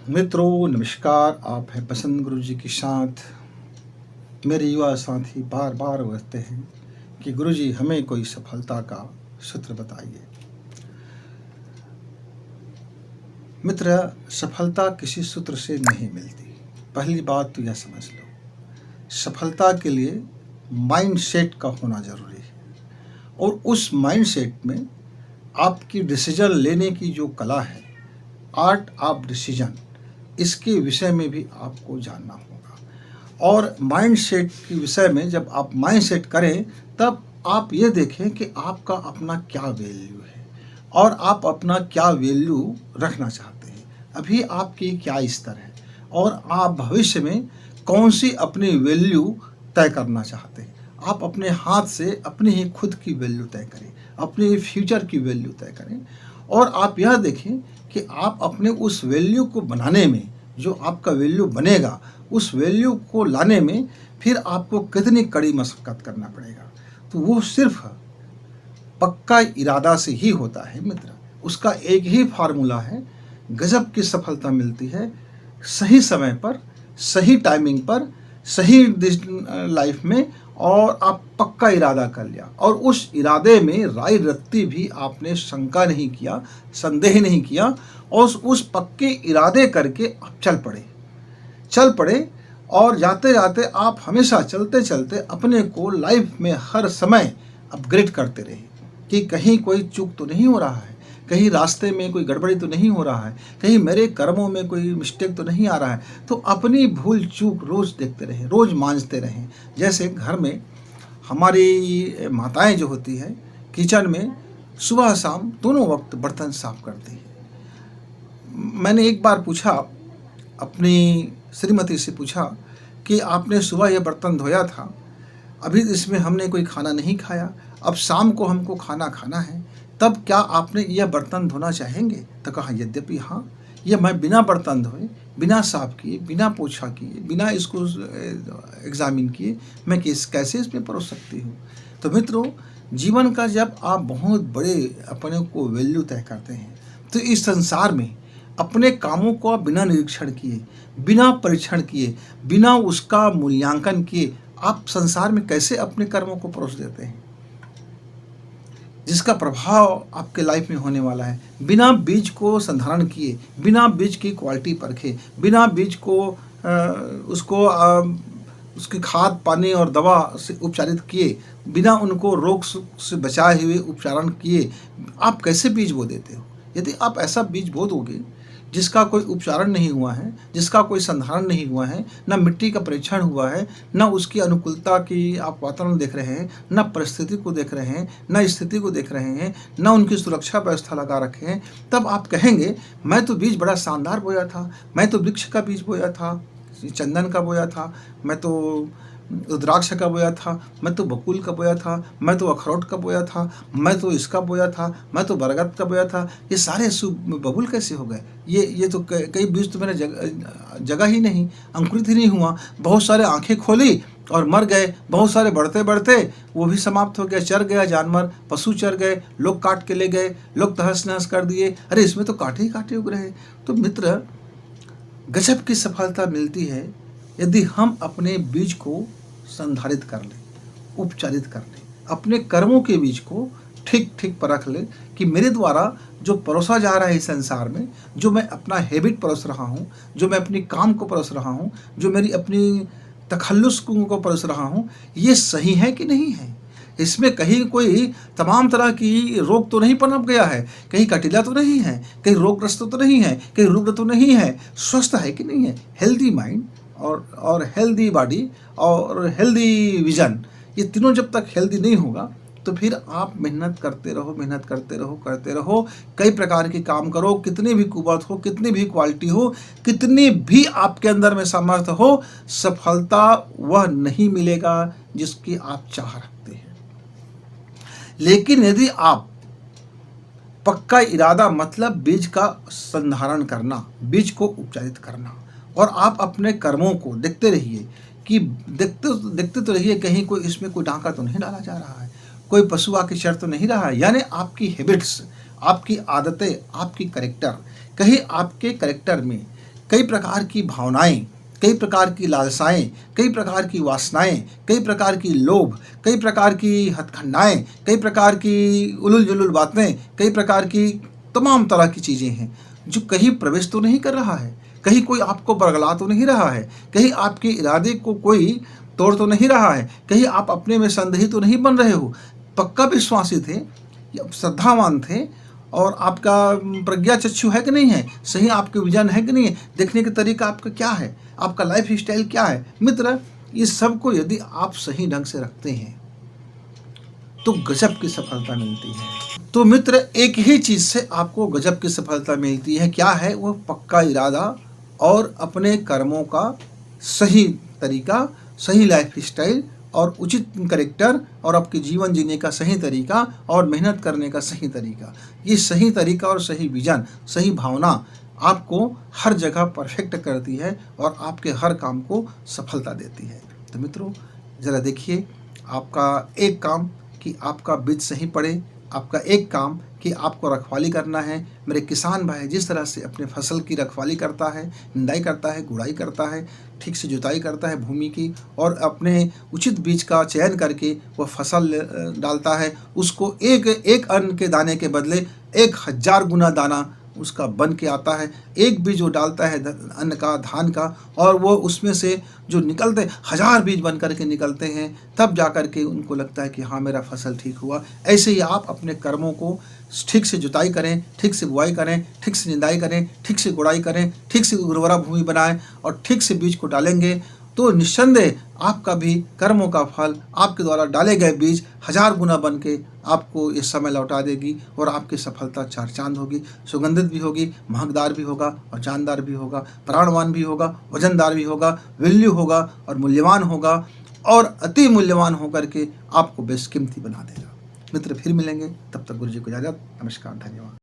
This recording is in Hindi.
मित्रों नमस्कार। आप हैं बसंत गुरु जी के साथ। मेरे युवा साथी बार बार कहते हैं कि गुरु जी हमें कोई सफलता का सूत्र बताइए। मित्र, सफलता किसी सूत्र से नहीं मिलती। पहली बात तो यह समझ लो, सफलता के लिए माइंडसेट का होना जरूरी है, और उस माइंडसेट में आपकी डिसीजन लेने की जो कला है, आर्ट ऑफ डिसीजन, इसके विषय में भी आपको जानना होगा। और माइंडसेट के विषय में जब आप माइंडसेट करें तब आप ये देखें कि आपका अपना क्या वैल्यू है और आप अपना क्या वैल्यू रखना चाहते हैं, अभी आपकी क्या स्तर है और आप भविष्य में कौन सी अपनी वैल्यू तय करना चाहते हैं। आप अपने हाथ से अपनी ही खुद की वैल्यू तय करें, अपने फ्यूचर की वैल्यू तय करें, और आप यह देखें कि आप अपने उस वैल्यू को बनाने में, जो आपका वैल्यू बनेगा, उस वैल्यू को लाने में फिर आपको कितनी कड़ी मशक्कत करना पड़ेगा। तो वो सिर्फ पक्का इरादा से ही होता है मित्र। उसका एक ही फार्मूला है, गजब की सफलता मिलती है सही समय पर, सही टाइमिंग पर, सही लाइफ में, और आप पक्का इरादा कर लिया और उस इरादे में राय रत्ती भी आपने शंका नहीं किया, संदेह नहीं किया, और उस पक्के इरादे करके आप चल पड़े और जाते जाते आप हमेशा चलते चलते अपने को लाइफ में हर समय अपग्रेड करते रहे कि कहीं कोई चूक तो नहीं हो रहा है, कहीं रास्ते में कोई गड़बड़ी तो नहीं हो रहा है, कहीं मेरे कर्मों में कोई मिस्टेक तो नहीं आ रहा है। तो अपनी भूल चूक रोज़ देखते रहें, रोज़ मांझते रहें। जैसे घर में हमारी माताएं जो होती हैं, किचन में सुबह शाम दोनों वक्त बर्तन साफ करती हैं। मैंने एक बार पूछा, अपनी श्रीमती से पूछा कि आपने सुबह ये बर्तन धोया था, अभी इसमें हमने कोई खाना नहीं खाया, अब शाम को हमको खाना खाना है, तब क्या आपने यह बर्तन धोना चाहेंगे? तो कहा यद्यपि हाँ, यह मैं बिना बर्तन धोए, बिना साफ किए, बिना पोछा किए, बिना इसको एग्जामिन किए मैं कैसे इसमें परोस सकती हूँ। तो मित्रों, जीवन का जब आप बहुत बड़े अपने को वैल्यू तय करते हैं तो इस संसार में अपने कामों को आप बिना निरीक्षण किए, बिना परीक्षण किए, बिना उसका मूल्यांकन किए आप संसार में कैसे अपने कर्मों को परोस देते हैं, जिसका प्रभाव आपके लाइफ में होने वाला है। बिना बीज को संधारण किए, बिना बीज की क्वालिटी परखे, बिना बीज को उसकी खाद पानी और दवा से उपचारित किए, बिना उनको रोग से बचाए हुए उपचारण किए आप कैसे बीज बो देते हो? यदि आप ऐसा बीज बो दोगे जिसका कोई उपचारण नहीं हुआ है, जिसका कोई संधारण नहीं हुआ है, न मिट्टी का परीक्षण हुआ है, न उसकी अनुकूलता की आप वातावरण देख रहे हैं, न परिस्थिति को देख रहे हैं, न स्थिति को देख रहे हैं, न उनकी सुरक्षा व्यवस्था लगा रखे हैं, तब आप कहेंगे मैं तो बीज बड़ा शानदार बोया था, मैं तो वृक्ष का बीज बोया था, चंदन का बोया था, मैं तो रुद्राक्ष का बोया था, मैं तो बकुल का बोया था, मैं तो अखरोट का बोया था, मैं तो इसका बोया था, मैं तो बरगद का बोया था, ये सारे बबूल कैसे हो गए? ये तो कई बीज तो मेरे जगह ही नहीं, अंकुरित ही नहीं हुआ। बहुत सारे आंखें खोली और मर गए, बहुत सारे बढ़ते बढ़ते वो भी समाप्त हो गया, चर गया जानवर, पशु चर गए, लोग काट के ले गए, लोग तहस नहस कर दिए, अरे इसमें तो कांटे ही कांटे उग रहे। तो मित्र, गजब की सफलता मिलती है यदि हम अपने बीज को संधारित कर लें, उपचारित कर लें, अपने कर्मों के बीज को ठीक ठीक परख लें कि मेरे द्वारा जो परोसा जा रहा है इस संसार में, जो मैं अपना हैबिट परोस रहा हूँ, जो मैं अपनी काम को परोस रहा हूँ, जो मेरी अपनी तखल्लुस को परोस रहा हूँ, ये सही है कि नहीं है? इसमें कहीं कोई तमाम तरह की रोग तो नहीं पनप गया है, कहीं कटीला तो नहीं है, कहीं रोगग्रस्त तो नहीं है, कहीं रुग्ण तो नहीं है, स्वस्थ है कि नहीं है? हेल्दी माइंड और हेल्दी बॉडी और हेल्दी विजन, ये तीनों जब तक हेल्दी नहीं होगा तो फिर आप मेहनत करते रहो, मेहनत करते रहो, कई प्रकार के काम करो, कितनी भी कुवत हो, कितनी भी क्वालिटी हो, कितनी भी आपके अंदर में सामर्थ्य हो, सफलता वह नहीं मिलेगा जिसकी आप चाह रखते हैं। लेकिन यदि आप पक्का इरादा, मतलब बीज का संधारण करना, बीज को उपचारित करना, और आप अपने कर्मों को देखते रहिए कि देखते तो रहिए कहीं कोई इसमें कोई डांका तो नहीं डाला जा रहा है, कोई पशु आके चढ़ तो नहीं रहा है। यानी आपकी हैबिट्स, आपकी आदतें, आपकी करेक्टर, कहीं आपके करेक्टर में कई प्रकार की भावनाएं, कई प्रकार की लालसाएं, कई प्रकार की वासनाएं, कई प्रकार की लोभ, कई प्रकार की हथखंडाएं, कई प्रकार की उलुल जुलुल बातें, कई प्रकार की तमाम तरह की चीज़ें हैं जो कहीं प्रवेश तो नहीं कर रहा है, कहीं कोई आपको बरगला तो नहीं रहा है, कहीं आपके इरादे को कोई तोड़ तो नहीं रहा है, कहीं आप अपने में संदेही तो नहीं बन रहे हो। पक्का विश्वासी थे, श्रद्धावान थे, और आपका प्रज्ञा चक्षु है कि नहीं है, सही आपके विजन है कि नहीं है, देखने का तरीका आपका क्या है, आपका लाइफ स्टाइल क्या है। मित्र, इस सब को यदि आप सही ढंग से रखते हैं तो गजब की सफलता मिलती है। तो मित्र, एक ही चीज़ से आपको गजब की सफलता मिलती है। क्या है वो? पक्का इरादा और अपने कर्मों का सही तरीका, सही लाइफ स्टाइल और उचित करेक्टर, और आपके जीवन जीने का सही तरीका और मेहनत करने का सही तरीका। ये सही तरीका और सही विजन, सही भावना आपको हर जगह परफेक्ट करती है और आपके हर काम को सफलता देती है। तो मित्रों, ज़रा देखिए, आपका एक काम कि आपका बीज सही पड़े, आपका एक काम कि आपको रखवाली करना है। मेरे किसान भाई जिस तरह से अपने फसल की रखवाली करता है, निंदाई करता है, गुड़ाई करता है, ठीक से जुताई करता है भूमि की, और अपने उचित बीज का चयन करके वह फसल डालता है, उसको एक एक अन्न के दाने के बदले 1000 गुना दाना उसका बन के आता है। एक बीज वो डालता है अन्न का, धान का, और वो उसमें से जो निकलते 1000 बीज बन करके निकलते हैं, तब जा कर के उनको लगता है कि हाँ, मेरा फसल ठीक हुआ। ऐसे ही आप अपने कर्मों को ठीक से जुताई करें, ठीक से बुआई करें, ठीक से निंदाई करें, ठीक से गुड़ाई करें, ठीक से उर्वरा भूमि बनाएं और ठीक से बीज को डालेंगे तो निस्संदेह आपका भी कर्मों का फल, आपके द्वारा डाले गए बीज 1000 गुना बन के आपको इस समय लौटा देगी, और आपकी सफलता चार चांद होगी, सुगंधित भी होगी, महकदार भी होगा और जानदार भी होगा, प्राणवान भी होगा, वजनदार भी होगा, वैल्यू होगा और मूल्यवान होगा, और अति मूल्यवान होकर के आपको बेशकीमती बना देगा। मित्र, फिर मिलेंगे, तब तक गुरु जी को इजाज़त। नमस्कार, धन्यवाद।